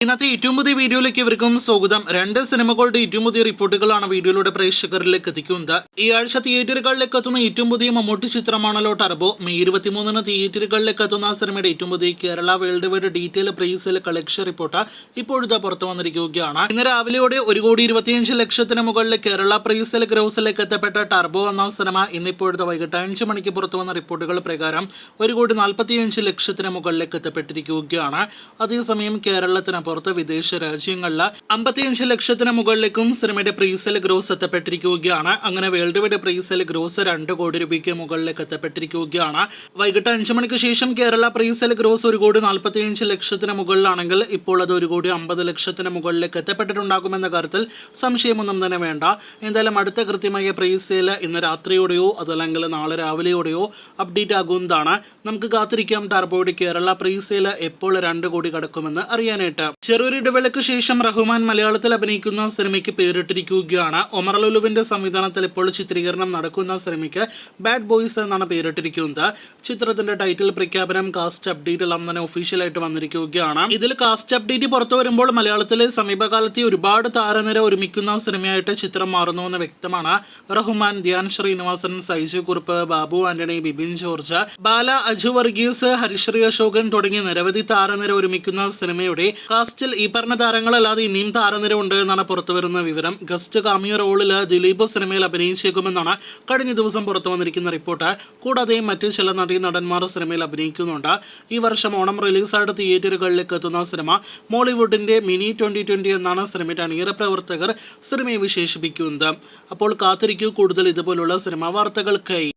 ഇന്നത്തെ ഏറ്റവും പുതിയ വീഡിയോയിലേക്ക് ഇവർക്കും സ്വാഗതം. രണ്ട് സിനിമകളുടെ ഏറ്റവും പുതിയ റിപ്പോർട്ടുകളാണ് വീഡിയോയിലൂടെ പ്രേക്ഷകരിലേക്ക് എത്തിക്കുന്നത്. ഈ ആഴ്ച തിയേറ്ററുകളിലേക്ക് എത്തുന്ന ഏറ്റവും പുതിയ മമ്മൂട്ടി ചിത്രമാണല്ലോ ടർബോ. മെയ് 23 തിയേറ്ററുകളിലേക്ക് എത്തുന്ന സിനിമയുടെ ഏറ്റവും പുതിയ കേരള വേൾഡ് വൈഡ് ഡീറ്റെയിൽ പ്രൈസിൽ കളക്ഷൻ റിപ്പോർട്ട് ഇപ്പോഴത്തെ പുറത്തു വന്നിരിക്കുകയാണ്. ഇന്ന് രാവിലെയോടെ 1,25,00,000 മുകളിൽ കേരള പ്രൈസിൽ ഗ്രോസിലേക്ക് എത്തപ്പെട്ട ടർബോ എന്ന സിനിമ ഇന്നിപ്പോഴത്തെ വൈകിട്ട് 5 മണിക്ക് പുറത്തു വന്ന റിപ്പോർട്ടുകൾ പ്രകാരം 1,45,00,000 മുകളിലേക്ക് എത്തപ്പെട്ടിരിക്കുകയാണ്. അതേസമയം കേരളത്തിന് പുറത്ത് വിദേശ രാജ്യങ്ങളിൽ 55,00,000 മുകളിലേക്കും സിനിമയുടെ പ്രീസെൽ ഗ്രോസ് എത്തപ്പെട്ടിരിക്കുകയാണ്. അങ്ങനെ വേൾഡ് വൈഡ് പ്രീസെൽ ഗ്രോസ് 2 കോടി രൂപയ്ക്ക് മുകളിലേക്ക് എത്തപ്പെട്ടിരിക്കുകയാണ്. വൈകിട്ട് 5 മണിക്ക് ശേഷം കേരള പ്രീസെൽ ഗ്രോസ് 1,45,00,000 മുകളിലാണെങ്കിൽ ഇപ്പോൾ അത് 1,50,00,000 മുകളിലേക്ക് എത്തപ്പെട്ടിട്ടുണ്ടാകുമെന്ന കാര്യത്തിൽ സംശയമൊന്നും തന്നെ വേണ്ട. എന്തായാലും അടുത്ത കൃത്യമായ പ്രീസെൽ ഇന്ന് രാത്രിയോടെയോ അതല്ലെങ്കിൽ നാളെ രാവിലെയോടെയോ അപ്ഡേറ്റ് ആകുന്നതാണ്. നമുക്ക് കാത്തിരിക്കാം ടർബോയുടെ കേരള പ്രീസെൽ എപ്പോൾ 2 കോടി കടക്കുമെന്ന് അറിയാനായിട്ട്. ചെറിയൊരു ഇടവേളയ്ക്ക് ശേഷം റഹ്മാൻ മലയാളത്തിൽ അഭിനയിക്കുന്ന സിനിമയ്ക്ക് പേരിട്ടിരിക്കുകയാണ്. ഒമർ ലുലുവിന്റെ സംവിധാനത്തിൽ ഇപ്പോൾ ചിത്രീകരണം നടക്കുന്ന സിനിമയ്ക്ക് ബാഡ് ബോയ്സ് എന്നാണ് പേരിട്ടിരിക്കുന്നത്. ചിത്രത്തിന്റെ ടൈറ്റിൽ പ്രഖ്യാപനം, കാസ്റ്റ് അപ്ഡേറ്റ് എല്ലാം തന്നെ ഒഫീഷ്യലായിട്ട് വന്നിരിക്കുകയാണ്. ഇതിൽ കാസ്റ്റ് അപ്ഡേറ്റ് പുറത്തു വരുമ്പോൾ മലയാളത്തിലെ സമീപകാലത്തെ ഒരുപാട് താരനിര ഒരുമിക്കുന്ന സിനിമയായിട്ട് ചിത്രം മാറുന്നുവെന്ന് വ്യക്തമാണ്. റഹ്മാൻ, ധ്യാൻ ശ്രീനിവാസൻ, സൈജു കുറുപ്പ്, ബാബു ആന്റണി, ബിബിൻ ജോർജ്, ബാല, അജു വർഗീസ്, ഹരിശ്രീ അശോകൻ തുടങ്ങിയ നിരവധി താരനിര ഒരുമിക്കുന്ന സിനിമയുടെ കാസ്റ്റിൽ ഈ പറഞ്ഞ താരങ്ങളല്ലാതെ ഇനിയും താരനിര ഉണ്ട് എന്നാണ് പുറത്തുവരുന്ന വിവരം. ഗസ്റ്റ് കാമിയോ റോളിൽ ദിലീപ് സിനിമയിൽ അഭിനയിച്ചേക്കുമെന്നാണ് കഴിഞ്ഞ ദിവസം പുറത്തു വന്നിരിക്കുന്ന റിപ്പോർട്ട്. കൂടാതെ മറ്റ് ചില നടന്മാർ സിനിമയിൽ അഭിനയിക്കുന്നുണ്ട്. ഈ വർഷം ഓണം റിലീസായിട്ട് തിയേറ്ററുകളിലേക്ക് എത്തുന്ന സിനിമ മോളിവുഡിന്റെ മിനി 2020 എന്നാണ് സിനിമയുടെ അണിയറ പ്രവർത്തകർ സിനിമയെ വിശേഷിപ്പിക്കുന്നത്. അപ്പോൾ കാത്തിരിക്കൂ കൂടുതൽ ഇതുപോലുള്ള സിനിമാ വാർത്തകൾക്കായി.